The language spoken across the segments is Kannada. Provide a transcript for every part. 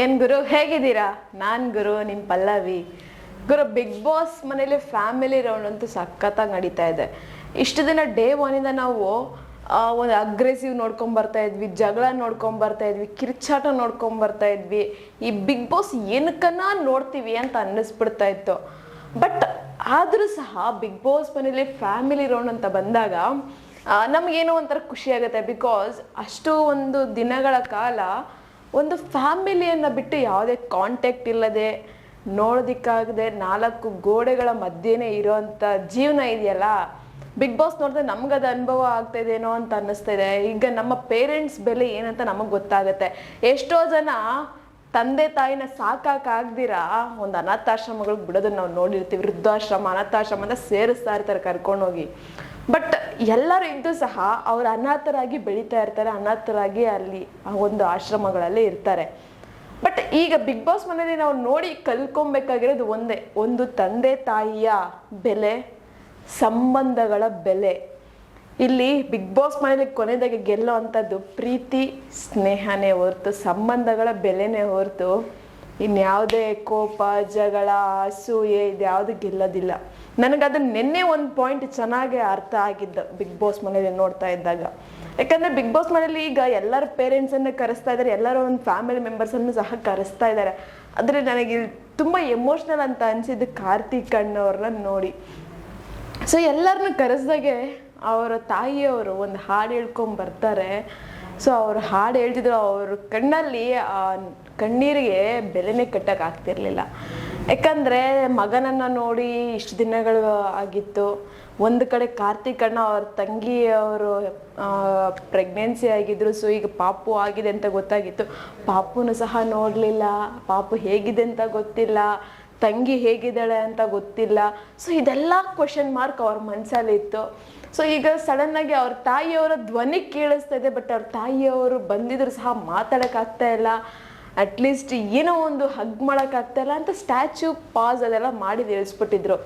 ಏನ್ ಗುರು ಹೇಗಿದ್ದೀರಾ? ನಾನು ಗುರು ನಿಮ್ಮ ಪಲ್ಲವಿ. ಗುರು, ಬಿಗ್ ಬಾಸ್ ಮನೇಲಿ ಫ್ಯಾಮಿಲಿ ರೌಂಡ್ ಅಂತೂ ಸಖತ್ತಾಗಿ ನಡೀತಾ ಇದೆ. ಇಷ್ಟು ದಿನ ಡೇ ಒನ್ನಿಂದ ನಾವು ಒಂದು ಅಗ್ರೆಸಿವ್ ನೋಡ್ಕೊಂಡ್ ಬರ್ತಾ ಇದ್ವಿ, ಜಗಳ ನೋಡ್ಕೊಂಡ್ ಬರ್ತಾ ಇದ್ವಿ, ಕಿರ್ಚಾಟ ನೋಡ್ಕೊಂಡ್ ಬರ್ತಾ ಇದ್ವಿ. ಈ ಬಿಗ್ ಬಾಸ್ ಏನಕ್ಕನ್ನ ನೋಡ್ತೀವಿ ಅಂತ ಅನ್ನಿಸ್ಬಿಡ್ತಾ ಇತ್ತು. ಬಟ್ ಆದರೂ ಸಹ ಬಿಗ್ ಬಾಸ್ ಮನೇಲಿ ಫ್ಯಾಮಿಲಿ ರೌಂಡ್ ಅಂತ ಬಂದಾಗ ನಮಗೇನೋ ಒಂಥರ ಖುಷಿ ಆಗುತ್ತೆ. ಬಿಕಾಸ್ ಅಷ್ಟು ಒಂದು ದಿನಗಳ ಕಾಲ ಒಂದು ಫ್ಯಾಮಿಲಿಯನ್ನು ಬಿಟ್ಟು ಯಾವುದೇ ಕಾಂಟ್ಯಾಕ್ಟ್ ಇಲ್ಲದೆ ನೋಡೋದಕ್ಕಾಗದೆ 4 ಗೋಡೆಗಳ ಮಧ್ಯೆನೇ ಇರೋವಂಥ ಜೀವನ ಇದೆಯಲ್ಲ, ಬಿಗ್ ಬಾಸ್ ನೋಡಿದ್ರೆ ನಮ್ಗದು ಅನುಭವ ಆಗ್ತಾ ಇದೇನೋ ಅಂತ ಅನ್ನಿಸ್ತಾ ಇದೆ. ಈಗ ನಮ್ಮ ಪೇರೆಂಟ್ಸ್ ಬೆಲೆ ಏನಂತ ನಮಗೆ ಗೊತ್ತಾಗುತ್ತೆ. ಎಷ್ಟೋ ಜನ ತಂದೆ ತಾಯಿನ ಸಾಕಾಗದಿರ ಒಂದು ಅನಾಥಾಶ್ರಮಗಳಿಗೆ ಬಿಡೋದನ್ನ ನಾವು ನೋಡಿರ್ತೀವಿ. ವೃದ್ಧಾಶ್ರಮ, ಅನಾಥಾಶ್ರಮ ಅಂತ ಸೇರಿಸ್ತಾ ಇರ್ತಾರೆ ಕರ್ಕೊಂಡೋಗಿ. ಬಟ್ ಎಲ್ಲರೂ ಇದ್ದು ಸಹ ಅವರು ಅನಾಥರಾಗಿ ಬೆಳೀತಾ ಇರ್ತಾರೆ, ಅನಾಥರಾಗಿ ಅಲ್ಲಿ ಒಂದು ಆಶ್ರಮಗಳಲ್ಲಿ ಇರ್ತಾರೆ. ಬಟ್ ಈಗ ಬಿಗ್ ಬಾಸ್ ಮನೇಲಿ ನಾವು ನೋಡಿ ಕಲ್ಕೊಬೇಕಾಗಿರೋದು ಒಂದೇ, ಒಂದು ತಂದೆ ತಾಯಿಯ ಬೆಲೆ, ಸಂಬಂಧಗಳ ಬೆಲೆ. ಇಲ್ಲಿ ಬಿಗ್ ಬಾಸ್ ಮನೇಲಿ ಕೊನೆದಾಗಿ ಗೆಲ್ಲೋ ಅಂಥದ್ದು ಪ್ರೀತಿ ಸ್ನೇಹನೇ ಹೊರತು ಸಂಬಂಧಗಳ ಬೆಲೆನೇ ಹೊರತು ಇನ್ಯಾವುದೇ ಕೋಪ, ಜಗಳ, ಅಸೂಯೆ ಇದ್ಯಾವುದು ಗೆಲ್ಲೋದಿಲ್ಲ. ನನಗದು ನಿನ್ನೆ ಒಂದು ಪಾಯಿಂಟ್ ಚೆನ್ನಾಗಿ ಅರ್ಥ ಆಗಿದ್ದು ಬಿಗ್ ಬಾಸ್ ಮನೇಲಿ ನೋಡ್ತಾ ಇದ್ದಾಗ. ಯಾಕಂದರೆ ಬಿಗ್ ಬಾಸ್ ಮನೇಲಿ ಈಗ ಎಲ್ಲರ ಪೇರೆಂಟ್ಸನ್ನು ಕರೆಸ್ತಾ ಇದ್ದಾರೆ, ಎಲ್ಲರ ಒಂದು ಫ್ಯಾಮಿಲಿ ಮೆಂಬರ್ಸನ್ನು ಸಹ ಕರೆಸ್ತಾ ಇದ್ದಾರೆ. ಆದರೆ ನನಗೆ ತುಂಬ ಎಮೋಷ್ನಲ್ ಅಂತ ಅನಿಸಿದ್ದು ಕಾರ್ತಿಕ್ ಅಣ್ಣವ್ರನ್ನ ನೋಡಿ. ಸೊ ಎಲ್ಲರನ್ನ ಕರೆಸ್ದಾಗೆ ಅವರ ತಾಯಿಯವರು ಒಂದು ಹಾಡು ಹೇಳ್ಕೊಂಡು ಬರ್ತಾರೆ. ಸೊ ಅವ್ರು ಹಾಡು ಹೇಳ್ತಿದ್ರು, ಅವ್ರ ಕಣ್ಣಲ್ಲಿ ಕಣ್ಣೀರಿಗೆ ಬೆಲೆನೇ ಕಟ್ಟೋಕ್ಕಾಗ್ತಿರ್ಲಿಲ್ಲ. ಯಾಕಂದರೆ ಮಗನನ್ನು ನೋಡಿ ಇಷ್ಟು ದಿನಗಳು ಆಗಿತ್ತು. ಒಂದು ಕಡೆ ಕಾರ್ತಿಕ್ ಅಣ್ಣ ಅವ್ರ ತಂಗಿಯವರು ಪ್ರೆಗ್ನೆನ್ಸಿ ಆಗಿದ್ರು. ಸೊ ಈಗ ಪಾಪು ಆಗಿದೆ ಅಂತ ಗೊತ್ತಾಗಿತ್ತು. ಪಾಪುನು ಸಹ ನೋಡಲಿಲ್ಲ, ಪಾಪು ಹೇಗಿದೆ ಅಂತ ಗೊತ್ತಿಲ್ಲ, ತಂಗಿ ಹೇಗಿದ್ದಾಳೆ ಅಂತ ಗೊತ್ತಿಲ್ಲ. ಸೊ ಇದೆಲ್ಲ ಕ್ವಶನ್ ಮಾರ್ಕ್ ಅವ್ರ ಮನಸ್ಸಲ್ಲಿತ್ತು. ಸೊ ಈಗ ಸಡನ್ನಾಗಿ ಅವ್ರ ತಾಯಿಯವರ ಧ್ವನಿ ಕೇಳಿಸ್ತಾ ಇದೆ, ಬಟ್ ಅವ್ರ ತಾಯಿಯವರು ಬಂದಿದ್ರು ಸಹ ಮಾತಾಡೋಕ್ಕಾಗ್ತಾ ಇಲ್ಲ, ಅಟ್ಲೀಸ್ಟ್ ಏನೋ ಒಂದು ಹಗ್ ಮಾಡೋಕ್ಕಾಗ್ತಾ ಇಲ್ಲ ಅಂತ ಸ್ಟ್ಯಾಚ್ಯೂ ಪಾಸ್ ಅದೆಲ್ಲ ಮಾಡಿ ನಿಲ್ಲಿಸ್ಬಿಟ್ಟಿದ್ರು.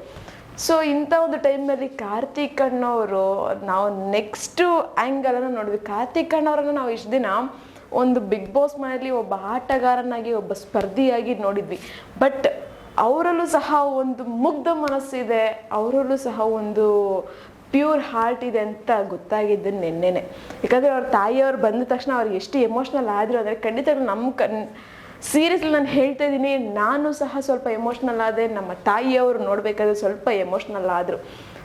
ಸೊ ಇಂಥ ಒಂದು ಟೈಮಲ್ಲಿ ಕಾರ್ತಿಕ್ ಅಣ್ಣವರು ನಾವು ನೆಕ್ಸ್ಟು ಆ್ಯಂಗಲನ್ನು ನೋಡಿದ್ವಿ. ಕಾರ್ತಿಕ್ ಅಣ್ಣವ್ರನ್ನ ನಾವು ಇಷ್ಟು ದಿನ ಒಂದು ಬಿಗ್ ಬಾಸ್ ಮನೆಯಲ್ಲಿ ಒಬ್ಬ ಆಟಗಾರನಾಗಿ, ಒಬ್ಬ ಸ್ಪರ್ಧಿಯಾಗಿ ನೋಡಿದ್ವಿ. ಬಟ್ ಅವರಲ್ಲೂ ಸಹ ಒಂದು ಮುಗ್ಧ ಮನಸ್ಸಿದೆ, ಅವರಲ್ಲೂ ಸಹ ಒಂದು ಪ್ಯೂರ್ ಹಾರ್ಟ್ ಇದೆ ಅಂತ ಗೊತ್ತಾಗಿದ್ದು ನಿನ್ನೆನೆ. ಯಾಕಂದರೆ ಅವ್ರ ತಾಯಿಯವ್ರು ಬಂದ ತಕ್ಷಣ ಅವ್ರಿಗೆ ಎಷ್ಟು ಎಮೋಷ್ನಲ್ ಆದರು ಅಂದರೆ ಖಂಡಿತ ನಮ್ಮ ಸೀರಿಯಸ್ಲಿ ನಾನು ಹೇಳ್ತಾ ಇದ್ದೀನಿ, ನಾನು ಸಹ ಸ್ವಲ್ಪ ಎಮೋಷ್ನಲ್ ಆದೆ, ನಮ್ಮ ತಾಯಿಯವರು ನೋಡಬೇಕಾದ್ರೆ ಸ್ವಲ್ಪ ಎಮೋಷ್ನಲ್ ಆದರು.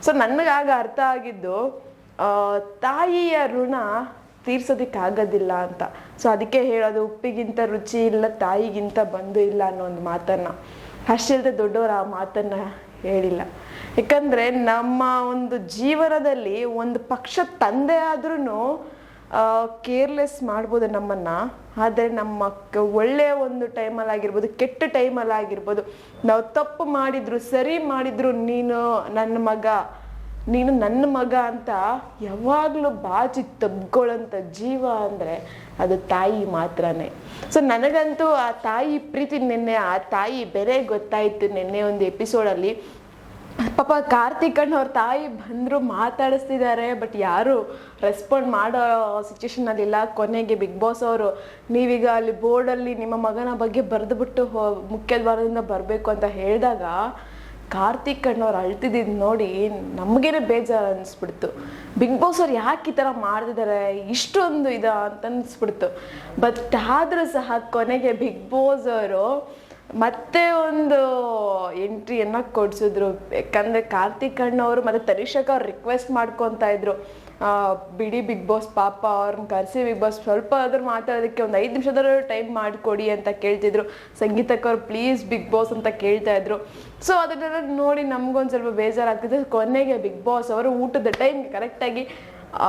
ಸೊ ನನಗಾಗ ಅರ್ಥ ಆಗಿದ್ದು ತಾಯಿಯ ಋಣ ತೀರ್ಸೋದಕ್ಕಾಗೋದಿಲ್ಲ ಅಂತ. ಸೊ ಅದಕ್ಕೆ ಹೇಳೋದು, ಉಪ್ಪಿಗಿಂತ ರುಚಿ ಇಲ್ಲ, ತಾಯಿಗಿಂತ ಬಂಧು ಇಲ್ಲ ಅನ್ನೋ ಒಂದು ಮಾತನ್ನು. ಅಷ್ಟಿಲ್ಲದೆ ದೊಡ್ಡವರು ಆ ಮಾತನ್ನು ಹೇಳಿಲ್ಲ. ಯಾಕಂದರೆ ನಮ್ಮ ಒಂದು ಜೀವನದಲ್ಲಿ ಒಂದು ಪಕ್ಷ ತಂದೆ ಆದ್ರೂ ಕೇರ್ಲೆಸ್ ಮಾಡ್ಬೋದು ನಮ್ಮನ್ನು. ಆದರೆ ನಮ್ಮ ಒಳ್ಳೆಯ ಒಂದು ಟೈಮಲ್ಲಿ ಆಗಿರ್ಬೋದು, ಕೆಟ್ಟ ಟೈಮಲ್ಲಿ ಆಗಿರ್ಬೋದು, ನಾವು ತಪ್ಪು ಮಾಡಿದ್ರು ಸರಿ ಮಾಡಿದ್ರು ನೀನು ನನ್ನ ಮಗ ಅಂತ ಯಾವಾಗಲೂ ಬಾಚಿ ತಬ್ಕೊಳ್ಳೋಂಥ ಜೀವ ಅಂದರೆ ಅದು ತಾಯಿ ಮಾತ್ರನೇ. ಸೊ ನನಗಂತೂ ಆ ತಾಯಿ ಪ್ರೀತಿ ನಿನ್ನೆ, ಆ ತಾಯಿ ಬೆಲೆ ಗೊತ್ತಾಯಿತು ನಿನ್ನೆ ಒಂದು ಎಪಿಸೋಡಲ್ಲಿ. ಪಾಪ ಕಾರ್ತಿಕ್ ಅಣ್ಣ ಅವ್ರ ತಾಯಿ ಬಂದರು, ಮಾತಾಡಿಸ್ತಿದ್ದಾರೆ, ಬಟ್ ಯಾರು ರೆಸ್ಪಾಂಡ್ ಮಾಡೋ ಸಿಚುವೇಶನಲ್ಲಿಲ್ಲ. ಕೊನೆಗೆ ಬಿಗ್ ಬಾಸ್ ಅವರು ನೀವೀಗ ಅಲ್ಲಿ ಬೋರ್ಡಲ್ಲಿ ನಿಮ್ಮ ಮಗನ ಬಗ್ಗೆ ಬರೆದುಬಿಟ್ಟು ಮುಖ್ಯ ದ್ವಾರದಿಂದ ಬರಬೇಕು ಅಂತ ಹೇಳಿದಾಗ ಕಾರ್ತಿಕ್ ಅಣ್ಣವ್ರು ಅಳ್ತಿದ್ದು ನೋಡಿ ನಮಗೇನೆ ಬೇಜಾರು ಅನ್ನಿಸ್ಬಿಡ್ತು. ಬಿಗ್ ಬಾಸ್ ಅವ್ರು ಯಾಕೆ ಈ ಥರ ಮಾಡ್ತಿದ್ದಾರೆ, ಇಷ್ಟೊಂದು ಅಂತ ಅನ್ನಿಸ್ಬಿಡ್ತು. ಬಟ್ ಆದರೂ ಸಹ ಕೊನೆಗೆ ಬಿಗ್ ಬಾಸ್ ಅವರು ಮತ್ತೆ ಒಂದು ಎಂಟ್ರಿಯನ್ನು ಕೊಡಿಸಿದ್ರು. ಯಾಕಂದರೆ ಕಾರ್ತಿಕ್ ಅಣ್ಣವರು ಮತ್ತು ತನಿಷಕ್ ಅವ್ರು ರಿಕ್ವೆಸ್ಟ್ ಮಾಡ್ಕೊತಾ ಇದ್ರು, ಬಿಡಿ ಬಿಗ್ ಬಾಸ್, ಪಾಪ ಅವ್ರನ್ನ ಕರೆಸಿ ಬಿಗ್ ಬಾಸ್ ಸ್ವಲ್ಪ ಆದ್ರೂ ಮಾತಾಡೋದಕ್ಕೆ ಒಂದು 5 ನಿಮಿಷದಾದ್ರೂ ಟೈಮ್ ಮಾಡಿಕೊಡಿ ಅಂತ ಕೇಳ್ತಿದ್ರು. ಸಂಗೀತಕ್ಕೆ ಅವ್ರು ಪ್ಲೀಸ್ ಬಿಗ್ ಬಾಸ್ ಅಂತ ಕೇಳ್ತಾ ಇದ್ರು. ಸೊ ಅದನ್ನೆಲ್ಲ ನೋಡಿ ನಮಗೊಂದು ಸ್ವಲ್ಪ ಬೇಜಾರಾಗ್ತಿದೆ. ಕೊನೆಗೆ ಬಿಗ್ ಬಾಸ್ ಅವರು ಊಟದ ಟೈಮ್ಗೆ ಕರೆಕ್ಟಾಗಿ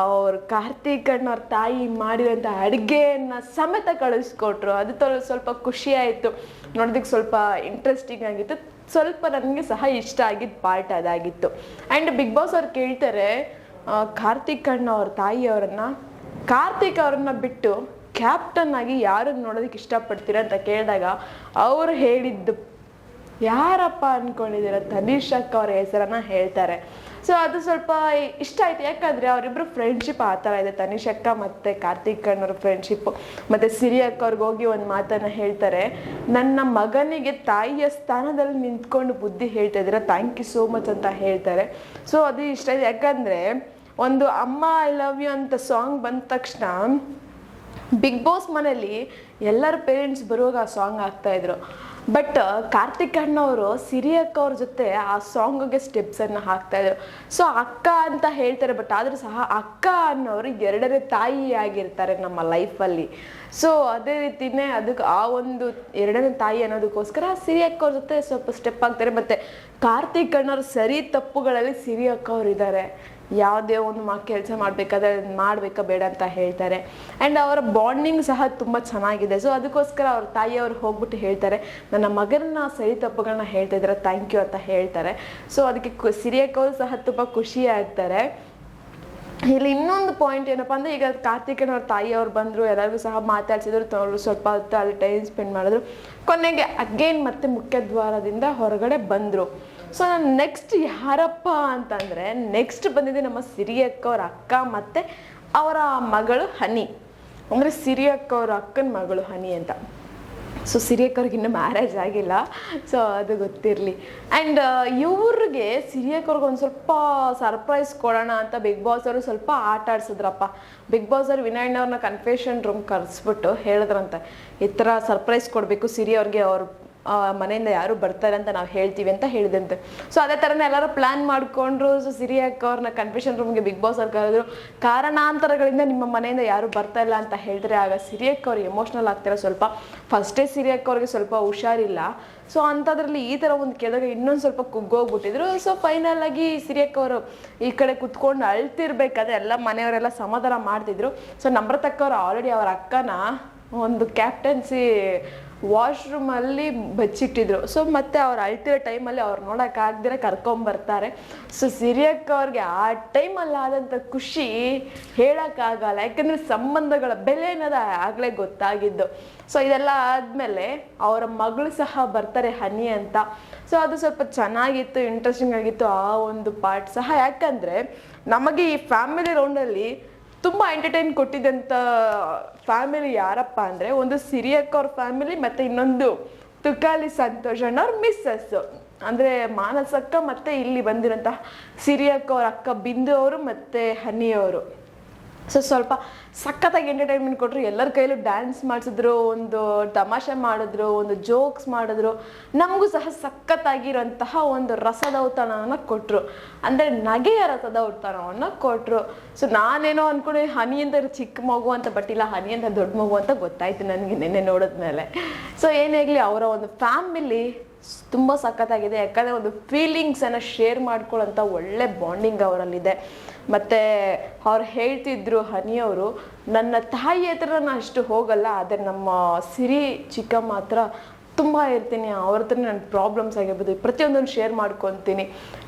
ಅವ್ರು ಕಾರ್ತಿಕ್ ಅಣ್ಣವ್ರ ತಾಯಿ ಮಾಡಿರೋಂಥ ಅಡುಗೆಯನ್ನು ಸಮೇತ ಕಳಿಸ್ಕೊಟ್ರು. ಅದು ಸ್ವಲ್ಪ ಖುಷಿ ಆಯಿತು ನೋಡೋದಕ್ಕೆ, ಸ್ವಲ್ಪ ಇಂಟ್ರೆಸ್ಟಿಂಗ್ ಆಗಿತ್ತು. ಸ್ವಲ್ಪ ನನಗೆ ಸಹ ಇಷ್ಟ ಆಗಿದ್ದ ಪಾರ್ಟ್ ಅದಾಗಿತ್ತು. ಆ್ಯಂಡ್ ಬಿಗ್ ಬಾಸ್ ಅವ್ರು ಕೇಳ್ತಾರೆ ಕಾರ್ತಿಕ್ ಅಣ್ಣ ಅವ್ರ ತಾಯಿಯವರನ್ನು, ಕಾರ್ತಿಕ್ ಅವ್ರನ್ನ ಬಿಟ್ಟು ಕ್ಯಾಪ್ಟನ್ ಆಗಿ ಯಾರನ್ನು ನೋಡೋದಕ್ಕೆ ಇಷ್ಟಪಡ್ತೀರ ಅಂತ ಕೇಳಿದಾಗ ಅವ್ರು ಹೇಳಿದ್ದು ಯಾರಪ್ಪ ಅಂದ್ಕೊಂಡಿದ್ದೀರ, ತನಿಷಕ್ ಅವ್ರ ಹೆಸರನ್ನು ಹೇಳ್ತಾರೆ. ಸೊ ಅದು ಸ್ವಲ್ಪ ಇಷ್ಟ ಆಯ್ತು, ಯಾಕಂದರೆ ಅವರಿಬ್ಬರು ಫ್ರೆಂಡ್ಶಿಪ್ ಆ ಥರ ಇದೆ. ತನಿಷಕ್ಕ ಮತ್ತು ಕಾರ್ತಿಕ್ ಅಣ್ಣವ್ರ ಫ್ರೆಂಡ್ಶಿಪ್ಪು. ಮತ್ತು ಸಿರಿ ಅಕ್ಕ ಅವ್ರಿಗೆ ಹೋಗಿ ಒಂದು ಮಾತನ್ನು ಹೇಳ್ತಾರೆ, ನನ್ನ ಮಗನಿಗೆ ತಾಯಿಯ ಸ್ಥಾನದಲ್ಲಿ ನಿಂತ್ಕೊಂಡು ಬುದ್ಧಿ ಹೇಳ್ತಾ ಇದ್ದೀರಾ, ಥ್ಯಾಂಕ್ ಯು ಸೋ ಮಚ್ ಅಂತ ಹೇಳ್ತಾರೆ. ಸೊ ಅದು ಇಷ್ಟ ಇದೆ, ಯಾಕಂದರೆ ಒಂದು ಅಮ್ಮ ಐ ಲವ್ ಯು ಅಂತ ಸಾಂಗ್ ಬಂದ ತಕ್ಷಣ ಬಿಗ್ ಬಾಸ್ ಮನೇಲಿ ಎಲ್ಲರ ಪೇರೆಂಟ್ಸ್ ಬರುವಾಗ ಆ ಸಾಂಗ್ ಹಾಕ್ತಾಯಿದ್ರು. ಬಟ್ ಕಾರ್ತಿಕ್ ಅಣ್ಣವರು ಸಿರಿ ಅಕ್ಕ ಅವ್ರ ಜೊತೆ ಆ ಸಾಂಗಿಗೆ ಸ್ಟೆಪ್ಸನ್ನು ಹಾಕ್ತಾಯಿದ್ರು. ಸೊ ಅಕ್ಕ ಅಂತ ಹೇಳ್ತಾರೆ, ಬಟ್ ಆದರೂ ಸಹ ಅಕ್ಕ ಅನ್ನೋರು ಎರಡನೇ ತಾಯಿ ಆಗಿರ್ತಾರೆ ನಮ್ಮ ಲೈಫಲ್ಲಿ. ಸೊ ಅದೇ ರೀತಿಯೇ ಅದಕ್ಕೆ ಆ ಒಂದು ಎರಡನೇ ತಾಯಿ ಅನ್ನೋದಕ್ಕೋಸ್ಕರ ಸಿರಿ ಅಕ್ಕ ಅವ್ರ ಜೊತೆ ಸ್ವಲ್ಪ ಸ್ಟೆಪ್ ಆಗ್ತಾರೆ. ಮತ್ತು ಕಾರ್ತಿಕ್ ಅಣ್ಣವ್ರು ಸರಿ ತಪ್ಪುಗಳಲ್ಲಿ ಸಿರಿ ಅಕ್ಕ ಅವ್ರು ಇದ್ದಾರೆ. ಯಾವುದೇ ಒಂದು ಕೆಲಸ ಮಾಡಬೇಕಾದ್ರೆ ಮಾಡಬೇಕಾ ಬೇಡ ಅಂತ ಹೇಳ್ತಾರೆ. ಆ್ಯಂಡ್ ಅವರ ಬಾಂಡಿಂಗ್ ಸಹ ತುಂಬ ಚೆನ್ನಾಗಿದೆ. ಸೊ ಅದಕ್ಕೋಸ್ಕರ ಅವ್ರ ತಾಯಿಯವರು ಹೋಗ್ಬಿಟ್ಟು ಹೇಳ್ತಾರೆ, ನನ್ನ ಮಗನ ಸರಿ ತಪ್ಪುಗಳನ್ನ ಹೇಳ್ತಾ ಇದ್ದಾರೆ, ಥ್ಯಾಂಕ್ ಯು ಅಂತ ಹೇಳ್ತಾರೆ. ಸೊ ಅದಕ್ಕೆ ಸಿರಿಯಕ್ಕವರು ಸಹ ತುಂಬ ಖುಷಿ ಆಗ್ತಾರೆ. ಇಲ್ಲಿ ಇನ್ನೊಂದು ಪಾಯಿಂಟ್ ಏನಪ್ಪ ಅಂದರೆ, ಈಗ ಕಾರ್ತಿಕನವ್ರ ತಾಯಿಯವ್ರು ಬಂದರು, ಎಲ್ಲರಿಗೂ ಸಹ ಮಾತಾಡ್ಸಿದ್ರು, ಸ್ವಲ್ಪ ಹೊತ್ತು ಅಲ್ಲಿ ಟೈಮ್ ಸ್ಪೆಂಡ್ ಮಾಡಿದ್ರು. ಕೊನೆಗೆ ಅಗೇನ್ ಮತ್ತೆ ಮುಖ್ಯ ದ್ವಾರದಿಂದ ಹೊರಗಡೆ ಬಂದರು. ಸೊ ನಾನು ನೆಕ್ಸ್ಟ್ ಯಾರಪ್ಪ ಅಂತಂದರೆ, ನೆಕ್ಸ್ಟ್ ಬಂದಿದೆ ನಮ್ಮ ಸಿರಿ ಅಕ್ಕ ಅವ್ರ ಅಕ್ಕ ಮತ್ತು ಅವರ ಮಗಳು ಹನಿ. ಅಂದರೆ ಸಿರಿ ಅಕ್ಕ ಅವ್ರ ಅಕ್ಕನ ಮಗಳು ಹನಿ ಅಂತ. ಸೊ ಸಿರಿ ಅಕ್ಕವ್ರಿಗೆ ಇನ್ನೂ ಮ್ಯಾರೇಜ್ ಆಗಿಲ್ಲ, ಸೊ ಅದು ಗೊತ್ತಿರಲಿ. ಆ್ಯಂಡ್ ಇವ್ರಿಗೆ ಸಿರಿ ಅಕ್ಕವ್ರಿಗೆ ಒಂದು ಸ್ವಲ್ಪ ಸರ್ಪ್ರೈಸ್ ಕೊಡೋಣ ಅಂತ ಬಿಗ್ ಬಾಸ್ ಅವರು ಸ್ವಲ್ಪ ಆಟ ಆಡ್ಸಿದ್ರಪ್ಪ. ಬಿಗ್ ಬಾಸ್ ಅವರು ವಿನಯಣ್ಣವ್ರನ್ನ ಕನ್ಫೆಷನ್ ರೂಮ್ ಕರೆಸ್ಬಿಟ್ಟು ಹೇಳಿದ್ರಂತೆ, ಈ ಥರ ಸರ್ಪ್ರೈಸ್ ಕೊಡಬೇಕು ಸಿರಿ ಅವ್ರಿಗೆ, ಅವ್ರ ಮನೆಯಿಂದ ಯಾರು ಬರ್ತಾರೆ ಅಂತ ನಾವು ಹೇಳ್ತೀವಿ ಅಂತ ಹೇಳಿದಂತೆ. ಸೊ ಅದೇ ಥರನೇ ಎಲ್ಲರೂ ಪ್ಲ್ಯಾನ್ ಮಾಡಿಕೊಂಡ್ರು. ಸೊ ಸಿರಿ ಅಕ್ಕ ಅವ್ರನ್ನ ಕನ್ಫೆಷನ್ ರೂಮ್ಗೆ ಬಿಗ್ ಬಾಸ್ ಅವ್ರು ಕರೆದ್ರು. ಕಾರಣಾಂತರಗಳಿಂದ ನಿಮ್ಮ ಮನೆಯಿಂದ ಯಾರು ಬರ್ತಾ ಇಲ್ಲ ಅಂತ ಹೇಳಿದ್ರೆ, ಆಗ ಸಿರಿ ಅಕ್ಕ ಅವ್ರು ಎಮೋಷ್ನಲ್ ಆಗ್ತಾರೆ ಸ್ವಲ್ಪ. ಫಸ್ಟೇ ಸಿರಿ ಅಕ್ಕ ಅವ್ರಿಗೆ ಸ್ವಲ್ಪ ಹುಷಾರಿಲ್ಲ. ಸೊ ಅಂಥದ್ರಲ್ಲಿ ಈ ಥರ ಒಂದು ಕೇಳಿದಾಗ ಇನ್ನೊಂದು ಸ್ವಲ್ಪ ಕುಗ್ಗೋಗ್ಬಿಟ್ಟಿದ್ರು. ಸೊ ಫೈನಲ್ ಆಗಿ ಸಿರಿ ಅಕ್ಕ ಅವರು ಈ ಕಡೆ ಕುತ್ಕೊಂಡು ಅಳ್ತಿರ್ಬೇಕಾದ್ರೆ ಎಲ್ಲ ಮನೆಯವರೆಲ್ಲ ಸಮಾಧಾನ ಮಾಡ್ತಿದ್ರು. ಸೊ ನಮ್ರತಕ್ಕ ಅವರು ಆಲ್ರೆಡಿ ಅವರ ಅಕ್ಕನ ಒಂದು ಕ್ಯಾಪ್ಟನ್ಸಿ ವಾಶ್ರೂಮಲ್ಲಿ ಬಚ್ಚಿಟ್ಟಿದ್ರು. ಸೊ ಮತ್ತೆ ಅವ್ರು ಅಳ್ತಿರೋ ಟೈಮಲ್ಲಿ ಅವ್ರು ನೋಡೋಕ್ಕಾಗ್ದಿರ ಕರ್ಕೊಂಬರ್ತಾರೆ. ಸೊ ಸಿರಿ ಅಕ್ಕ ಅವ್ರಿಗೆ ಆ ಟೈಮಲ್ಲಿ ಆದಂಥ ಖುಷಿ ಹೇಳೋಕ್ಕಾಗಲ್ಲ, ಯಾಕಂದರೆ ಸಂಬಂಧಗಳ ಬೆಲೆ ಅನ್ನೋದು ಆಗಲೇ ಗೊತ್ತಾಗಿದ್ದು. ಸೊ ಇದೆಲ್ಲ ಆದಮೇಲೆ ಅವರ ಮಗಳು ಸಹ ಬರ್ತಾರೆ, ಹನಿ ಅಂತ. ಸೊ ಅದು ಸ್ವಲ್ಪ ಚೆನ್ನಾಗಿತ್ತು, ಇಂಟ್ರೆಸ್ಟಿಂಗ್ ಆಗಿತ್ತು ಆ ಒಂದು ಪಾರ್ಟ್ ಸಹ. ಯಾಕಂದರೆ ನಮಗೆ ಈ ಫ್ಯಾಮಿಲಿ ರೌಂಡಲ್ಲಿ ತುಂಬ ಎಂಟರ್ಟೈನ್ ಕೊಟ್ಟಿದ್ದಂಥ ಫ್ಯಾಮಿಲಿ ಯಾರಪ್ಪ ಅಂದರೆ, ಒಂದು ಸಿರಿ ಅಕ್ಕ ಅವ್ರ ಫ್ಯಾಮಿಲಿ ಮತ್ತು ಇನ್ನೊಂದು ತುಕಾಲಿ ಸಂತೋಷ್ ಅಣ್ಣವ್ರ ಮಿಸ್ಸಸ್ಸು, ಅಂದರೆ ಮಾನಸಕ್ಕ ಮತ್ತು ಇಲ್ಲಿ ಬಂದಿರೋಂಥ ಸಿರಿ ಅಕ್ಕ ಅವ್ರ ಅಕ್ಕ ಬಿಂದು ಅವರು ಮತ್ತು ಹನಿಯವರು. ಸೊ ಸ್ವಲ್ಪ ಸಖತ್ತಾಗಿ ಎಂಟರ್ಟೈನ್ಮೆಂಟ್ ಕೊಟ್ಟರು. ಎಲ್ಲರ ಕೈಲೂ ಡ್ಯಾನ್ಸ್ ಮಾಡಿಸಿದ್ರು, ಒಂದು ತಮಾಷೆ ಮಾಡಿದ್ರು, ಒಂದು ಜೋಕ್ಸ್ ಮಾಡಿದ್ರು. ನಮಗೂ ಸಹ ಸಖತ್ತಾಗಿರೋಂತಹ ಒಂದು ರಸದೌತಣವನ್ನು ಕೊಟ್ಟರು, ಅಂದರೆ ನಗೆಯ ರಸದೌತಣವನ್ನು ಕೊಟ್ಟರು. ಸೊ ನಾನೇನೋ ಅಂದ್ಕೊಂಡು ಹನಿ ಅಂತ ಚಿಕ್ಕ ಮಗು ಅಂತ, ಬಟ್ ಇಲ್ಲ ಹನಿ ಅಂತ ದೊಡ್ಡ ಮಗು ಅಂತ ಗೊತ್ತಾಯ್ತು ನನಗೆ ನಿನ್ನೆ ನೋಡಿದ್ಮೇಲೆ. ಸೊ ಏನೇ ಆಗಲಿ ಅವರ ಒಂದು ಫ್ಯಾಮಿಲಿ ತುಂಬ ಸಖತ್ತಾಗಿದೆ. ಯಾಕಂದರೆ ಒಂದು ಫೀಲಿಂಗ್ಸನ್ನು ಶೇರ್ ಮಾಡ್ಕೊಳ್ಳೋಂಥ ಒಳ್ಳೆ ಬಾಂಡಿಂಗ್ ಅವರಲ್ಲಿದೆ. ಮತ್ತು ಅವ್ರು ಹೇಳ್ತಿದ್ರು ಹನಿಯವರು, ನನ್ನ ತಾಯಿ ಹತ್ರ ನಾನು ಅಷ್ಟು ಹೋಗಲ್ಲ, ಆದರೆ ನಮ್ಮ ಸಿರಿ ಚಿಕ್ಕಮ್ಮ ಹತ್ರ ತುಂಬ ಇರ್ತೀನಿ, ಅವ್ರ ಹತ್ರ ನನ್ನ ಪ್ರಾಬ್ಲಮ್ಸ್ ಆಗಿರ್ಬೋದು ಪ್ರತಿಯೊಂದನ್ನು ಶೇರ್ ಮಾಡ್ಕೊತೀನಿ.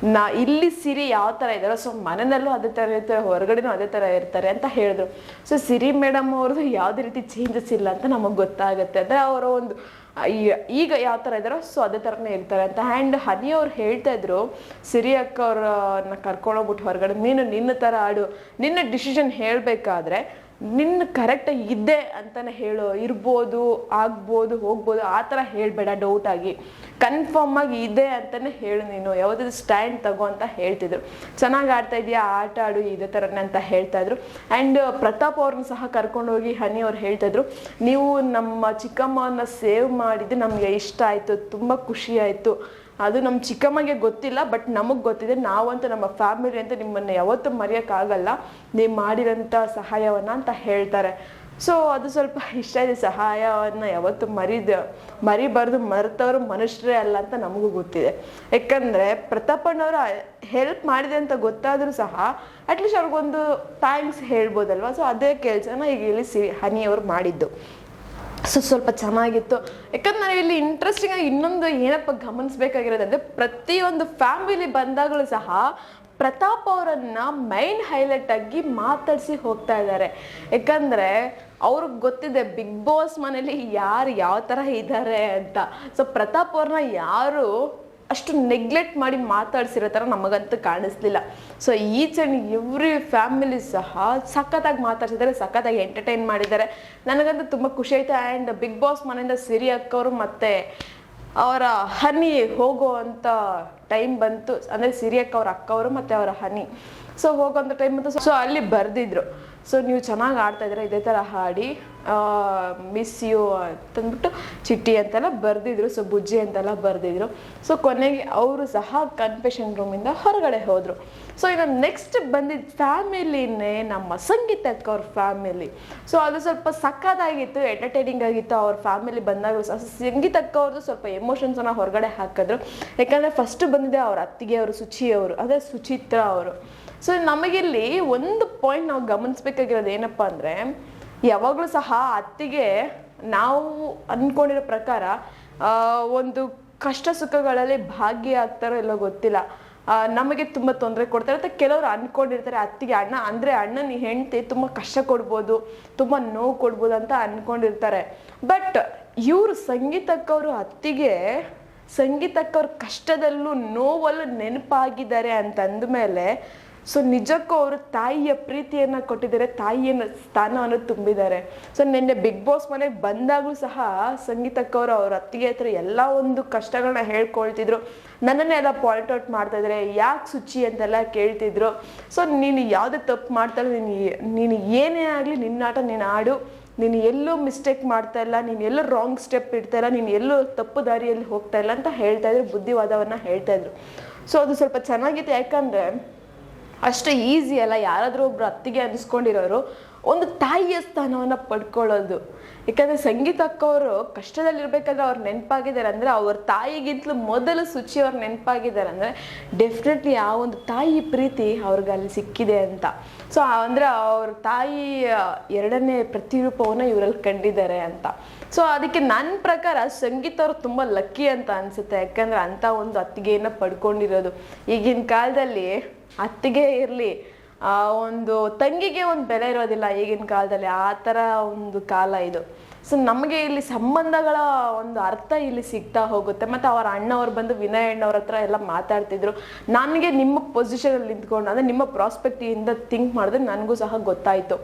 ಇಲ್ಲಿ ಸಿರಿ ಯಾವ ಥರ ಇದ್ದಾರೋ, ಸೊ ಮನೆಯಲ್ಲೂ ಅದೇ ಥರ ಇರ್ತಾರೆ, ಹೊರಗಡೆನೂ ಅದೇ ಥರ ಇರ್ತಾರೆ ಅಂತ ಹೇಳಿದ್ರು. ಸೊ ಸಿರಿ ಮೇಡಮ್ ಅವ್ರದ್ದು ಯಾವುದೇ ರೀತಿ ಚೇಂಜಸ್ ಇಲ್ಲ ಅಂತ ನಮಗೆ ಗೊತ್ತಾಗುತ್ತೆ. ಅಂದರೆ ಅವರ ಒಂದು ಈಗ ಯಾವ ಥರ ಇದ್ದಾರೋ ಸೊ ಅದೇ ಥರನೇ ಇರ್ತಾರೆ ಅಂತ. ಆ್ಯಂಡ್ ಹನಿ ಅವ್ರು ಹೇಳ್ತಾ ಇದ್ರು, ಸಿರಿ ಅಕ್ಕ ಅವ್ರನ್ನ ಕರ್ಕೊಂಡೋಗ್ಬಿಟ್ಟು ಹೊರಗಡೆ, ನೀನು ನಿನ್ನ ಥರ ಆಡು, ನಿನ್ನ ಡಿಸಿಷನ್ ಹೇಳಬೇಕಾದ್ರೆ ನಿನ್ನ ಕರೆಕ್ಟಾಗಿ ಇದ್ದೆ ಅಂತಲೇ ಹೇಳು, ಇರ್ಬೋದು ಆಗ್ಬೋದು ಹೋಗ್ಬೋದು ಆ ಥರ ಹೇಳಬೇಡ, ಡೌಟಾಗಿ ಕನ್ಫರ್ಮ್ ಆಗಿ ಇದೆ ಅಂತಲೇ ಹೇಳು, ನೀನು ಯಾವುದಾದ್ರು ಸ್ಟ್ಯಾಂಡ್ ತಗೋ ಅಂತ ಹೇಳ್ತಿದ್ರು. ಚೆನ್ನಾಗಿ ಆಡ್ತಾ ಇದೆಯಾ, ಆಟ ಆಡು ಇದೇ ಥರನೇ ಅಂತ ಹೇಳ್ತಾಯಿದ್ರು. ಆ್ಯಂಡ್ ಪ್ರತಾಪ್ ಅವ್ರನ್ನ ಸಹ ಕರ್ಕೊಂಡೋಗಿ ಹನಿ ಅವ್ರು ಹೇಳ್ತಾಯಿದ್ರು, ನೀವು ನಮ್ಮ ಚಿಕ್ಕಮ್ಮನ ಸೇವ್ ಮಾಡಿದ್ದು ನಮಗೆ ಇಷ್ಟ ಆಯಿತು, ತುಂಬ ಖುಷಿ ಆಯಿತು. ಅದು ನಮ್ಮ ಚಿಕ್ಕಮ್ಮಗೆ ಗೊತ್ತಿಲ್ಲ, ಬಟ್ ನಮಗೆ ಗೊತ್ತಿದೆ, ನಾವಂತೂ ನಮ್ಮ ಫ್ಯಾಮಿಲಿ ಅಂತ ನಿಮ್ಮನ್ನು ಯಾವತ್ತೂ ಮರೆಯೋಕ್ಕಾಗಲ್ಲ ನೀವು ಮಾಡಿರೋಂಥ ಸಹಾಯವನ್ನು ಅಂತ ಹೇಳ್ತಾರೆ. ಸೊ ಅದು ಸ್ವಲ್ಪ ಇಷ್ಟ ಇದೆ. ಸಹಾಯವನ್ನು ಯಾವತ್ತೂ ಮರಿಬಾರ್ದು, ಮರೆತವರು ಮನುಷ್ಯರೇ ಅಲ್ಲ ಅಂತ ನಮಗೂ ಗೊತ್ತಿದೆ. ಯಾಕಂದರೆ ಪ್ರತಾಪಣ್ಣವರು ಹೆಲ್ಪ್ ಮಾಡಿದೆ ಅಂತ ಗೊತ್ತಾದರೂ ಸಹ ಅಟ್ಲೀಸ್ಟ್ ಅವ್ರಿಗೊಂದು ಥ್ಯಾಂಕ್ಸ್ ಹೇಳ್ಬೋದಲ್ವ. ಸೊ ಅದೇ ಕೆಲಸನ ಈಗ ಇಲ್ಲಿ ಹನಿಯವರು ಮಾಡಿದ್ದು. ಸೊ ಸ್ವಲ್ಪ ಚೆನ್ನಾಗಿತ್ತು. ಯಾಕಂದ್ರೆ ನಾವು ಇಲ್ಲಿ ಇಂಟ್ರೆಸ್ಟಿಂಗ್ ಆಗಿ ಇನ್ನೊಂದು ಏನಪ್ಪ ಗಮನಿಸ್ಬೇಕಾಗಿರೋದಂದರೆ, ಪ್ರತಿಯೊಂದು ಫ್ಯಾಮಿಲಿ ಬಂದಾಗಲೂ ಸಹ ಪ್ರತಾಪ್ ಅವರನ್ನು ಮೈನ್ ಹೈಲೈಟ್ ಆಗಿ ಮಾತಾಡಿಸಿ ಹೋಗ್ತಾ ಇದ್ದಾರೆ. ಯಾಕಂದರೆ ಅವ್ರಿಗೆ ಗೊತ್ತಿದೆ ಬಿಗ್ ಬಾಸ್ ಮನೇಲಿ ಯಾರು ಯಾವ ಥರ ಇದ್ದಾರೆ ಅಂತ. ಸೊ ಪ್ರತಾಪ್ ಅವ್ರನ್ನ ಯಾರು ಅಷ್ಟು ನೆಗ್ಲೆಕ್ಟ್ ಮಾಡಿ ಮಾತಾಡ್ಸಿರೋ ಥರ ನಮಗಂತೂ ಕಾಣಿಸ್ಲಿಲ್ಲ. So each and every family ಸಹ ಸಖತ್ತಾಗಿ ಮಾತಾಡ್ಸಿದ್ದಾರೆ, ಸಖತ್ತಾಗಿ ಎಂಟರ್ಟೈನ್ ಮಾಡಿದ್ದಾರೆ. ನನಗಂತೂ ತುಂಬ ಖುಷಿ ಆಯಿತು. ಆ್ಯಂಡ್ ಬಿಗ್ ಬಾಸ್ ಮನೆಯಿಂದ ಸಿರಿ ಅಕ್ಕವರು ಮತ್ತು ಅವರ ಹನಿ ಹೋಗುವಂಥ ಟೈಮ್ ಬಂತು. ಅಂದರೆ ಸಿರಿ ಅಕ್ಕ ಅಕ್ಕವರು ಮತ್ತು ಅವರ ಹನಿ ಸೊ ಹೋಗೋಂಥ ಟೈಮ್ ಬಂತು. ಸೊ ಅಲ್ಲಿ ಬರೆದಿದ್ರು, ಸೊ ನೀವು ಚೆನ್ನಾಗಿ ಆಡ್ತಾ ಇದ್ದೀರಾ, ಇದೇ ಥರ ಹಾಡಿ ಮಿಸ್ ಯು ಅಂತಂದ್ಬಿಟ್ಟು ಚಿಟ್ಟಿ ಅಂತೆಲ್ಲ ಬರೆದಿದ್ರು. ಸೊ ಬುಜ್ಜಿ ಅಂತೆಲ್ಲ ಬರೆದಿದ್ರು. ಸೊ ಕೊನೆಗೆ ಅವರು ಸಹ ಕನ್ಫೆಷನ್ ರೂಮಿಂದ ಹೊರಗಡೆ ಹೋದರು. ಸೊ ಇನ್ನು ನೆಕ್ಸ್ಟ್ ಬಂದಿದ್ದ ಫ್ಯಾಮಿಲಿನೇ ನಮ್ಮ ಸಂಗೀತಕ್ಕೆ ಅವ್ರ ಫ್ಯಾಮಿಲಿ. ಸೊ ಅದು ಸ್ವಲ್ಪ ಸಖತ್ತಾಗಿತ್ತು, ಎಂಟರ್ಟೈನಿಂಗ್ ಆಗಿತ್ತು. ಅವ್ರ ಫ್ಯಾಮಿಲಿ ಬಂದಾಗ ಸಹ ಸಂಗೀತಕ್ಕೆ ಅವ್ರದ್ದು ಸ್ವಲ್ಪ ಎಮೋಷನ್ಸನ್ನು ಹೊರಗಡೆ ಹಾಕಿದ್ರು. ಯಾಕಂದರೆ ಫಸ್ಟ್ ಬಂದಿದೆ ಅವ್ರ ಅತ್ತಿಗೆ ಅವರು ಸುಚಿ ಅವರು, ಅದೇ ಸುಚಿತ್ರಾ ಅವರು. ಸೊ ನಮಗಿಲ್ಲಿ ಒಂದು ಪಾಯಿಂಟ್ ನಾವು ಗಮನಿಸ್ಬೇಕಾಗಿರೋದು ಏನಪ್ಪ ಅಂದರೆ, ಯಾವಾಗಲೂ ಸಹ ಅತ್ತಿಗೆ ನಾವು ಅಂದ್ಕೊಂಡಿರೋ ಪ್ರಕಾರ ಒಂದು ಕಷ್ಟ ಸುಖಗಳಲ್ಲಿ ಭಾಗಿಯಾಗ್ತಾರೋ ಎಲ್ಲೋ ಗೊತ್ತಿಲ್ಲ, ನಮಗೆ ತುಂಬ ತೊಂದರೆ ಕೊಡ್ತಾರೆ ಅಂತ ಕೆಲವರು ಅಂದ್ಕೊಂಡಿರ್ತಾರೆ. ಅತ್ತಿಗೆ ಅಣ್ಣ ಅಂದರೆ ಅಣ್ಣನ ಹೆಂಡತಿ ತುಂಬ ಕಷ್ಟ ಕೊಡ್ಬೋದು, ತುಂಬ ನೋವು ಕೊಡ್ಬೋದು ಅಂತ ಅಂದ್ಕೊಂಡಿರ್ತಾರೆ. ಬಟ್ ಇವರು ಸಂಗೀತಕ್ಕವರು ಅತ್ತಿಗೆ ಸಂಗೀತಕ್ಕವ್ರ ಕಷ್ಟದಲ್ಲೂ ನೋವಲ್ಲೂ ನೆನಪಾಗಿದ್ದಾರೆ ಅಂತಂದಮೇಲೆ ಸೊ ನಿಜಕ್ಕೂ ಅವರು ತಾಯಿಯ ಪ್ರೀತಿಯನ್ನು ಕೊಟ್ಟಿದ್ದಾರೆ, ತಾಯಿಯ ಸ್ಥಾನವನ್ನು ತುಂಬಿದ್ದಾರೆ. ಸೊ ನಿನ್ನೆ ಬಿಗ್ ಬಾಸ್ ಮನೆಗೆ ಬಂದಾಗೂ ಸಹ ಸಂಗೀತಕ್ಕವರು ಅವ್ರ ಅತ್ತಿಗೆ ಹತ್ರ ಎಲ್ಲ ಒಂದು ಕಷ್ಟಗಳನ್ನ ಹೇಳ್ಕೊಳ್ತಿದ್ರು. ನನ್ನನ್ನೇ ಎಲ್ಲ ಪಾಯಿಂಟ್ ಔಟ್ ಮಾಡ್ತಾ ಇದ್ದಾರೆ, ಯಾಕೆ ಸುಚಿ ಅಂತೆಲ್ಲ ಕೇಳ್ತಿದ್ರು. ಸೊ ನೀನು ಯಾವುದೇ ತಪ್ಪು ಮಾಡ್ತಾಯಿಲ್ಲ, ನೀನು ಏನೇ ಆಗಲಿ ನಿನ್ನಾಟ ನೀನು ಆಡು, ನೀನು ಎಲ್ಲೂ ಮಿಸ್ಟೇಕ್ ಮಾಡ್ತಾ ಇಲ್ಲ, ನೀನು ಎಲ್ಲೂ ರಾಂಗ್ ಸ್ಟೆಪ್ ಇಡ್ತಾ ಇಲ್ಲ, ನೀನು ಎಲ್ಲೂ ತಪ್ಪು ದಾರಿಯಲ್ಲಿ ಹೋಗ್ತಾ ಇಲ್ಲ ಅಂತ ಹೇಳ್ತಾ ಇದ್ರು, ಬುದ್ಧಿವಾದವನ್ನು ಹೇಳ್ತಾ ಇದ್ರು. ಸೊ ಅದು ಸ್ವಲ್ಪ ಚೆನ್ನಾಗಿತ್ತು. ಯಾಕಂದರೆ ಅಷ್ಟು ಈಸಿ ಅಲ್ಲ ಯಾರಾದರೂ ಒಬ್ರು ಅತ್ತಿಗೆ ಅನಿಸ್ಕೊಂಡಿರೋರು ಒಂದು ತಾಯಿಯ ಸ್ಥಾನವನ್ನು ಪಡ್ಕೊಳ್ಳೋದು. ಯಾಕಂದರೆ ಸಂಗೀತ ಅಕ್ಕವರು ಕಷ್ಟದಲ್ಲಿರ್ಬೇಕಾದ್ರೆ ಅವ್ರು ನೆನಪಾಗಿದ್ದಾರೆ ಅಂದರೆ ಅವ್ರ ತಾಯಿಗಿಂತಲೂ ಮೊದಲು ಸುಚಿ ಅವ್ರು ನೆನಪಾಗಿದ್ದಾರೆ ಅಂದರೆ ಡೆಫಿನೆಟ್ಲಿ ಆ ಒಂದು ತಾಯಿ ಪ್ರೀತಿ ಅವ್ರಿಗೆ ಅಲ್ಲಿ ಸಿಕ್ಕಿದೆ ಅಂತ. ಸೊ ಅಂದರೆ ಅವ್ರ ತಾಯಿ ಎರಡನೇ ಪ್ರತಿರೂಪವನ್ನು ಇವರಲ್ಲಿ ಕಂಡಿದ್ದಾರೆ ಅಂತ. ಸೊ ಅದಕ್ಕೆ ನನ್ನ ಪ್ರಕಾರ ಸಂಗೀತ ಅವರು ತುಂಬ ಲಕ್ಕಿ ಅಂತ ಅನಿಸುತ್ತೆ. ಯಾಕಂದರೆ ಅಂಥ ಒಂದು ಅತ್ತಿಗೆಯನ್ನು ಪಡ್ಕೊಂಡಿರೋದು. ಈಗಿನ ಕಾಲದಲ್ಲಿ ಅತ್ತಿಗೆ ಇರಲಿ, ಒಂದು ತಂಗಿಗೆ ಒಂದು ಬೆಲೆ ಇರೋದಿಲ್ಲ ಈಗಿನ ಕಾಲದಲ್ಲಿ, ಆ ಥರ ಒಂದು ಕಾಲ ಇದು. ಸೊ ನಮಗೆ ಇಲ್ಲಿ ಸಂಬಂಧಗಳ ಒಂದು ಅರ್ಥ ಇಲ್ಲಿ ಸಿಗ್ತಾ ಹೋಗುತ್ತೆ. ಮತ್ತು ಅವರ ಅಣ್ಣವ್ರು ಬಂದು ವಿನಯ್ ಅಣ್ಣವ್ರ ಹತ್ರ ಎಲ್ಲ ಮಾತಾಡ್ತಿದ್ರು. ನನಗೆ ನಿಮ್ಮ ಪೊಸಿಷನಲ್ಲಿ ನಿಂತ್ಕೊಂಡು ಅಂದರೆ ನಿಮ್ಮ ಪ್ರಾಸ್ಪೆಕ್ಟಿಂದ ಥಿಂಕ್ ಮಾಡಿದ್ರೆ ನನಗೂ ಸಹ ಗೊತ್ತಾಯಿತು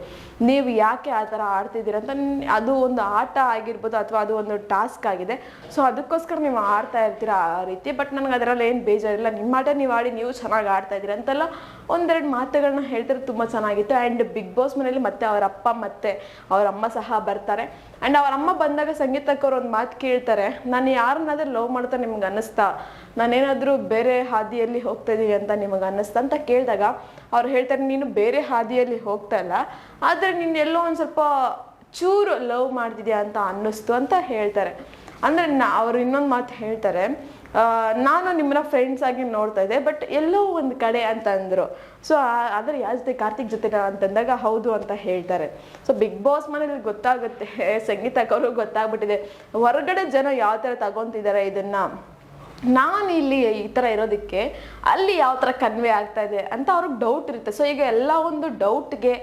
ನೀವು ಯಾಕೆ ಆ ಥರ ಆಡ್ತಿದ್ದೀರ ಅಂತ. ಅದು ಒಂದು ಆಟ ಆಗಿರ್ಬೋದು ಅಥವಾ ಅದು ಒಂದು ಟಾಸ್ಕ್ ಆಗಿದೆ. ಸೊ ಅದಕ್ಕೋಸ್ಕರ ನೀವು ಆಡ್ತಾ ಇರ್ತೀರ ಆ ರೀತಿ. ಬಟ್ ನನಗೆ ಅದರಲ್ಲಿ ಏನು ಬೇಜಾರಿಲ್ಲ, ನಿಮ್ಮ ಆಟ ನೀವು ಆಡಿ, ನೀವು ಚೆನ್ನಾಗಿ ಆಡ್ತಾ ಇದ್ದೀರ ಅಂತೆಲ್ಲ ಒಂದೆರಡು ಮಾತುಗಳನ್ನ ಹೇಳ್ತಾರೆ. ತುಂಬ ಚೆನ್ನಾಗಿತ್ತು. ಆ್ಯಂಡ್ ಬಿಗ್ ಬಾಸ್ ಮನೇಲಿ ಮತ್ತೆ ಅವರ ಅಪ್ಪ ಮತ್ತು ಅವರ ಅಮ್ಮ ಸಹ ಬರ್ತಾರೆ. ಆ್ಯಂಡ್ ಅವ್ರ ಅಮ್ಮ ಬಂದಾಗ ಸಂಗೀತಕ್ಕವ್ರು ಒಂದು ಮಾತು ಕೇಳ್ತಾರೆ, ನಾನು ಯಾರನ್ನಾದ್ರೂ ಲವ್ ಮಾಡ್ತಾ ನಿಮ್ಗೆ ಅನ್ನಿಸ್ತಾ, ನಾನೇನಾದರೂ ಬೇರೆ ಹಾದಿಯಲ್ಲಿ ಹೋಗ್ತಾ ಇದ್ದೀನಿ ಅಂತ ನಿಮಗೆ ಅನ್ನಿಸ್ತಾ ಅಂತ ಕೇಳಿದಾಗ ಅವ್ರು ಹೇಳ್ತಾರೆ, ನೀನು ಬೇರೆ ಹಾದಿಯಲ್ಲಿ ಹೋಗ್ತಾ ಇಲ್ಲ, ಆದರೆ ನೀನು ಎಲ್ಲೋ ಒಂದು ಸ್ವಲ್ಪ ಚೂರು ಲವ್ ಮಾಡ್ತಿದ್ಯಾ ಅಂತ ಅನ್ನಿಸ್ತು ಅಂತ ಹೇಳ್ತಾರೆ. ಅಂದರೆ ಅವರು ಇನ್ನೊಂದು ಮಾತು ಹೇಳ್ತಾರೆ, ನಾನು ನಿಮ್ಮನ್ನ ಫ್ರೆಂಡ್ಸ್ ಆಗಿ ನೋಡ್ತಾ ಇದ್ದೆ, ಬಟ್ ಎಲ್ಲೋ ಒಂದು ಕಡೆ ಅಂತ ಅಂದರು. ಸೊ ಆದರೆ ಯಾವ ಜೊತೆ, ಕಾರ್ತಿಕ್ ಜೊತೆ ಅಂತಂದಾಗ ಹೌದು ಅಂತ ಹೇಳ್ತಾರೆ. ಸೊ ಬಿಗ್ ಬಾಸ್ ಮನೇಲಿ ಗೊತ್ತಾಗುತ್ತೆ, ಸಂಗೀತಕ್ಕವ್ರಿಗೂ ಗೊತ್ತಾಗ್ಬಿಟ್ಟಿದೆ ಹೊರಗಡೆ ಜನ ಯಾವ ಥರ ತಗೊತಿದ್ದಾರೆ ಇದನ್ನು, ನಾನು ಇಲ್ಲಿ ಈ ಥರ ಇರೋದಕ್ಕೆ ಅಲ್ಲಿ ಯಾವ ಥರ ಕನ್ವೆ ಆಗ್ತಾ ಇದೆ ಅಂತ ಅವ್ರಿಗೆ ಡೌಟ್ ಇರುತ್ತೆ. ಸೊ ಈಗ ಎಲ್ಲ ಒಂದು ಡೌಟ್ಗೆ,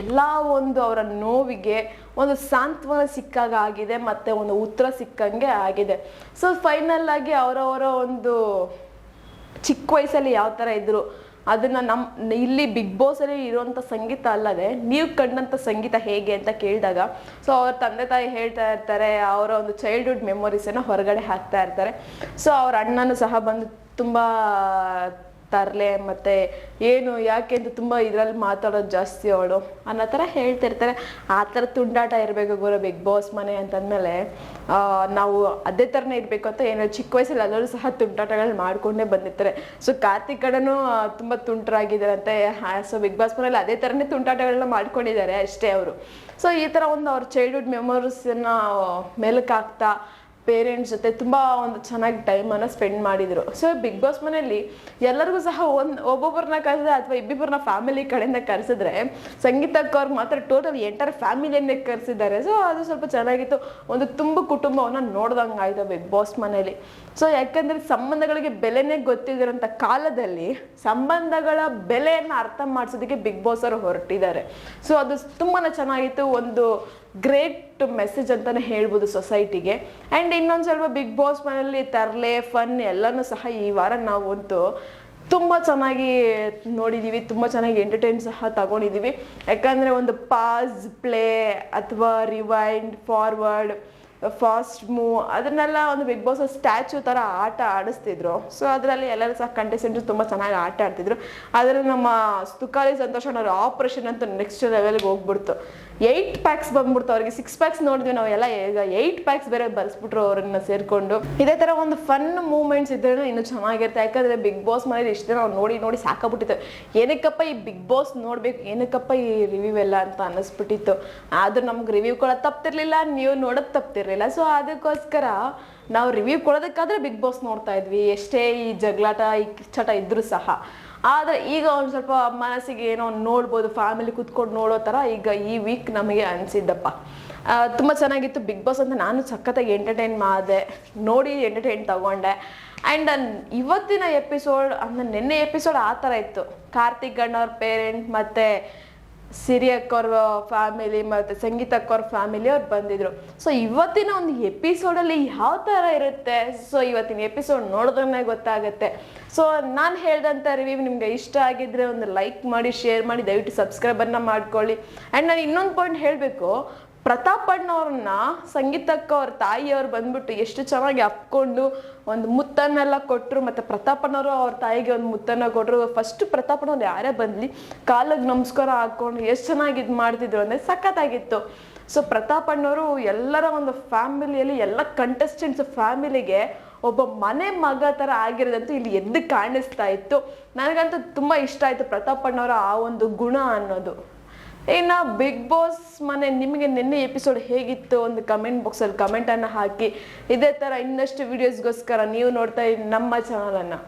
ಎಲ್ಲ ಒಂದು ಅವರ ನೋವಿಗೆ ಒಂದು ಸಾಂತ್ವನ ಸಿಕ್ಕಾಗ ಆಗಿದೆ, ಮತ್ತು ಒಂದು ಉತ್ತರ ಸಿಕ್ಕಂಗೆ ಆಗಿದೆ. ಸೊ ಫೈನಲ್ ಆಗಿ ಅವರವರ ಒಂದು ಚಿಕ್ಕ ವಯಸ್ಸಲ್ಲಿ ಯಾವ ಥರ ಇದ್ದರು ಅದನ್ನು ಇಲ್ಲಿ ಬಿಗ್ ಬಾಸಲ್ಲಿ ಇರುವಂಥ ಸಂಗೀತ ಅಲ್ಲದೆ ನೀವು ಕಂಡಂಥ ಸಂಗೀತ ಹೇಗೆ ಅಂತ ಕೇಳಿದಾಗ ಸೊ ಅವ್ರ ತಂದೆ ತಾಯಿ ಹೇಳ್ತಾ ಇರ್ತಾರೆ, ಅವರ ಒಂದು ಚೈಲ್ಡ್ಹುಡ್ ಮೆಮೊರೀಸನ್ನು ಹೊರಗಡೆ ಹಾಕ್ತಾ ಇರ್ತಾರೆ. ಸೊ ಅವ್ರ ಅಣ್ಣನೂ ಸಹ ಬಂದು ತುಂಬ ತರಲೆ ಮತ್ತು ಏನು ಯಾಕೆ ಅಂತ ತುಂಬ ಇದರಲ್ಲಿ ಮಾತಾಡೋದು ಜಾಸ್ತಿ ಅವಳು ಅನ್ನೋ ಥರ ಹೇಳ್ತಿರ್ತಾರೆ. ಆ ಥರ ತುಂಡಾಟ ಇರಬೇಕು ಗುರು ಬಿಗ್ ಬಾಸ್ ಮನೆ ಅಂತಂದಮೇಲೆ ನಾವು ಅದೇ ಥರನೇ ಇರಬೇಕು ಅಂತ ಏನೋ ಚಿಕ್ಕ ವಯಸ್ಸಲ್ಲಿ ಎಲ್ಲರೂ ಸಹ ತುಂಟಾಟಗಳು ಮಾಡ್ಕೊಂಡೇ ಬಂದಿರ್ತಾರೆ. ಸೊ ಕಾರ್ತಿಕ್ ಕಡೆನೂ ತುಂಬ ತುಂಟರಾಗಿದ್ದಾರಂತೆ. ಸೊ ಬಿಗ್ ಬಾಸ್ ಮನೇಲಿ ಅದೇ ಥರನೇ ತುಂಟಾಟಗಳನ್ನ ಮಾಡ್ಕೊಂಡಿದ್ದಾರೆ ಅಷ್ಟೇ ಅವರು. ಸೊ ಈ ಥರ ಒಂದು ಅವ್ರ ಚೈಲ್ಡ್ಹುಡ್ ಮೆಮೊರೀಸನ್ನು ಮೆಲುಕು ಹಾಕ್ತಾ ಪೇರೆಂಟ್ಸ್ ಜೊತೆ ತುಂಬ ಒಂದು ಚೆನ್ನಾಗಿ ಟೈಮನ್ನು ಸ್ಪೆಂಡ್ ಮಾಡಿದರು. ಸೊ ಬಿಗ್ ಬಾಸ್ ಮನೆಯಲ್ಲಿ ಎಲ್ಲರಿಗೂ ಸಹ ಒಬ್ಬೊಬ್ಬರನ್ನ ಕರೆಸಿದ್ರೆ ಅಥವಾ ಇಬ್ಬಿಬ್ಬರನ್ನ ಫ್ಯಾಮಿಲಿ ಕಡೆಯಿಂದ ಕರೆಸಿದ್ರೆ ಸಂಗೀತಕ್ಕವ್ರಿಗೆ ಮಾತ್ರ ಟೋಟಲ್ ಎಂಟರ್ ಫ್ಯಾಮಿಲಿಯನ್ನೇ ಕರೆಸಿದ್ದಾರೆ. ಸೊ ಅದು ಸ್ವಲ್ಪ ಚೆನ್ನಾಗಿತ್ತು. ಒಂದು ತುಂಬ ಕುಟುಂಬವನ್ನು ನೋಡ್ದಂಗೆ ಆಯಿತು ಬಿಗ್ ಬಾಸ್ ಮನೇಲಿ. ಸೊ ಯಾಕಂದರೆ ಸಂಬಂಧಗಳಿಗೆ ಬೆಲೆನೇ ಗೊತ್ತಿರೋಂಥ ಕಾಲದಲ್ಲಿ ಸಂಬಂಧಗಳ ಬೆಲೆಯನ್ನು ಅರ್ಥ ಮಾಡಿಸೋದಕ್ಕೆ ಬಿಗ್ ಬಾಸ್ ಅವರು ಹೊರಟಿದ್ದಾರೆ. ಸೊ ಅದು ತುಂಬಾ ಚೆನ್ನಾಗಿತ್ತು. ಒಂದು ಗ್ರೇಟ್ ಮೆಸೇಜ್ ಅಂತಲೇ ಹೇಳ್ಬೋದು ಸೊಸೈಟಿಗೆ. ಆ್ಯಂಡ್ ಇನ್ನೊಂದು ಸ್ವಲ್ಪ ಬಿಗ್ ಬಾಸ್ ಮನೆಯಲ್ಲಿ ತರಲೆ ಫನ್ ಎಲ್ಲನೂ ಸಹ ಈ ವಾರ ನಾವಂತೂ ತುಂಬ ಚೆನ್ನಾಗಿ ನೋಡಿದ್ದೀವಿ, ತುಂಬ ಚೆನ್ನಾಗಿ ಎಂಟರ್ಟೈನ್ ಸಹ ತಗೊಂಡಿದ್ದೀವಿ. ಯಾಕಂದರೆ ಒಂದು ಪಾಸ್ ಪ್ಲೇ ಅಥವಾ ರಿವೈಂಡ್ ಫಾರ್ವರ್ಡ್ ಫಾಸ್ಟ್ ಮೂವ್ ಅದನ್ನೆಲ್ಲ ಒಂದು ಬಿಗ್ ಬಾಸ್ ಸ್ಟ್ಯಾಚ್ಯೂ ಥರ ಆಟ ಆಡಿಸ್ತಿದ್ರು. ಸೊ ಅದರಲ್ಲಿ ಎಲ್ಲರೂ ಸಹ ಕಂಟೆಸ್ಟೆಂಟ್ಸ್ ತುಂಬ ಚೆನ್ನಾಗಿ ಆಟ ಆಡ್ತಿದ್ರು. ಅದರಲ್ಲಿ ನಮ್ಮ ತುಕಾಲಿ ಸಂತೋಷ್ ಅವ್ರ ಆಪ್ರೇಷನ್ ಅಂತ ನೆಕ್ಸ್ಟ್ ಲೆವೆಲ್ಗೆ ಹೋಗ್ಬಿಡ್ತು. 8 ಪ್ಯಾಕ್ಸ್ ಬಂದ್ಬಿಡ್ತು ಅವ್ರಿಗೆ. 6 ಪ್ಯಾಕ್ಸ್ ನೋಡಿದ್ವಿ ನಾವೆಲ್ಲ, ಈಗ 8 ಪ್ಯಾಕ್ಸ್ ಬೇರೆ ಬರ್ಸ್ಬಿಟ್ರು ಅವರನ್ನ ಸೇರಿಕೊಂಡು. ಇದೇ ಥರ ಒಂದು ಫನ್ ಮೂಮೆಂಟ್ಸ್ ಇದ್ರೂ ಇನ್ನೂ ಚೆನ್ನಾಗಿರುತ್ತೆ. ಯಾಕಂದರೆ ಬಿಗ್ ಬಾಸ್ ಮನೇಲಿ ಇಷ್ಟು ನಾವು ನೋಡಿ ಸಾಕಾಗ್ಬಿಟ್ಟಿತ್ತು. ಏನಕ್ಕಪ್ಪ ಈ ಬಿಗ್ ಬಾಸ್ ನೋಡಬೇಕು, ಏನಕ್ಕಪ್ಪ ಈ ರಿವ್ಯೂ ಎಲ್ಲ ಅಂತ ಅನ್ನಿಸ್ಬಿಟ್ಟಿತ್ತು. ಆದರೂ ನಮ್ಗೆ ರಿವ್ಯೂ ಕೊಡೋದು ತಪ್ತಿರ್ಲಿಲ್ಲ, ನೀವು ನೋಡೋದು ತಪ್ತಿರ್ಲಿಲ್ಲ. ಸೊ ಅದಕ್ಕೋಸ್ಕರ ನಾವು ರಿವ್ಯೂ ಕೊಡೋದಕ್ಕಾದ್ರೆ ಬಿಗ್ ಬಾಸ್ ನೋಡ್ತಾ ಇದ್ವಿ, ಎಷ್ಟೇ ಈ ಜಗಳಾಟ ಈ ಕಿಚ್ಚಾಟ ಇದ್ರೂ ಸಹ. ಆದರೆ ಈಗ ಒಂದು ಸ್ವಲ್ಪ ಮನಸ್ಸಿಗೆ ಏನೋ ನೋಡ್ಬೋದು, ಫ್ಯಾಮಿಲಿ ಕೂತ್ಕೊಂಡು ನೋಡೋ ಥರ ಈಗ ಈ ವೀಕ್ ನಮಗೆ ಅನಿಸಿದ್ದಪ್ಪ. ತುಂಬ ಚೆನ್ನಾಗಿತ್ತು ಬಿಗ್ ಬಾಸ್ ಅಂತ. ನಾನು ಸಖತ್ತಾಗಿ ಎಂಟರ್ಟೈನ್ ಮಾಡಿದೆ, ನೋಡಿ ಎಂಟರ್ಟೈನ್ ತಗೊಂಡೆ. ಆ್ಯಂಡ್ ಇವತ್ತಿನ ಎಪಿಸೋಡ್ ಅಂದರೆ ನಿನ್ನೆ ಎಪಿಸೋಡ್ ಆ ಥರ ಇತ್ತು. ಕಾರ್ತಿಕ್ ಅಣ್ಣವ್ರ ಪೇರೆಂಟ್ ಮತ್ತು ಸಿರಿ ಅಕ್ಕವ್ರ ಫ್ಯಾಮಿಲಿ ಮತ್ತು ಸಂಗೀತ ಅಕ್ಕವ್ರ ಫ್ಯಾಮಿಲಿ ಅವ್ರು ಬಂದಿದ್ರು. ಸೊ ಇವತ್ತಿನ ಒಂದು ಎಪಿಸೋಡಲ್ಲಿ ಯಾವ ಥರ ಇರುತ್ತೆ, ಸೊ ಇವತ್ತಿನ ಎಪಿಸೋಡ್ ನೋಡಿದ್ರೆ ಗೊತ್ತಾಗುತ್ತೆ. ಸೊ ನಾನು ಹೇಳ್ದಂಥ ರಿವ್ಯೂ ನಿಮಗೆ ಇಷ್ಟ ಆಗಿದ್ರೆ ಒಂದು ಲೈಕ್ ಮಾಡಿ, ಶೇರ್ ಮಾಡಿ, ದಯವಿಟ್ಟು ಸಬ್ಸ್ಕ್ರೈಬನ್ನು ಮಾಡ್ಕೊಳ್ಳಿ. ಆ್ಯಂಡ್ ನಾನು ಇನ್ನೊಂದು ಪಾಯಿಂಟ್ ಹೇಳಬೇಕು, ಪ್ರತಾಪ್ ಅಣ್ಣವ್ರನ್ನ ಸಂಗೀತಕ್ಕ ಅವ್ರ ತಾಯಿಯವ್ರು ಬಂದ್ಬಿಟ್ಟು ಎಷ್ಟು ಚೆನ್ನಾಗಿ ಅಪ್ಕೊಂಡು ಒಂದು ಮುತ್ತನ್ನೆಲ್ಲ ಕೊಟ್ಟರು. ಮತ್ತು ಪ್ರತಾಪ್ ಅಣ್ಣವರು ಅವ್ರ ತಾಯಿಗೆ ಒಂದು ಮುತ್ತನ್ನ ಕೊಟ್ಟರು. ಫಸ್ಟ್ ಪ್ರತಾಪ್ ಅಣ್ಣವ್ರು ಯಾರೇ ಬಂದಲಿ ಕಾಲಿಗೆ ನಮಸ್ಕಾರ ಹಾಕ್ಕೊಂಡು ಎಷ್ಟು ಚೆನ್ನಾಗಿ ಇದು ಮಾಡ್ತಿದ್ರು ಅಂದರೆ ಸಖತ್ತಾಗಿತ್ತು. ಸೊ ಪ್ರತಾಪ್ ಅಣ್ಣವರು ಎಲ್ಲರ ಒಂದು ಫ್ಯಾಮಿಲಿಯಲ್ಲಿ ಎಲ್ಲ ಕಂಟೆಸ್ಟೆಂಟ್ಸ್ ಫ್ಯಾಮಿಲಿಗೆ ಒಬ್ಬ ಮನೆ ಮಗ ಥರ ಆಗಿರೋದಂತೂ ಇಲ್ಲಿ ಎದ್ದು ಕಾಣಿಸ್ತಾ ಇತ್ತು. ನನಗಂತೂ ತುಂಬ ಇಷ್ಟ ಆಯಿತು ಪ್ರತಾಪ್ ಅಣ್ಣವರ ಆ ಒಂದು ಗುಣ ಅನ್ನೋದು. ಇನ್ನು ಬಿಗ್ ಬಾಸ್ ಮನೆ ನಿಮಗೆ ನಿನ್ನೆ ಎಪಿಸೋಡ್ ಹೇಗಿತ್ತು ಒಂದು ಕಮೆಂಟ್ ಬಾಕ್ಸಲ್ಲಿ ಕಮೆಂಟನ್ನು ಹಾಕಿ. ಇದೇ ಥರ ಇನ್ನಷ್ಟು ವೀಡಿಯೋಸ್ಗೋಸ್ಕರ ನೀವು ನೋಡ್ತಾ ನಮ್ಮ ಚಾನಲನ್ನು.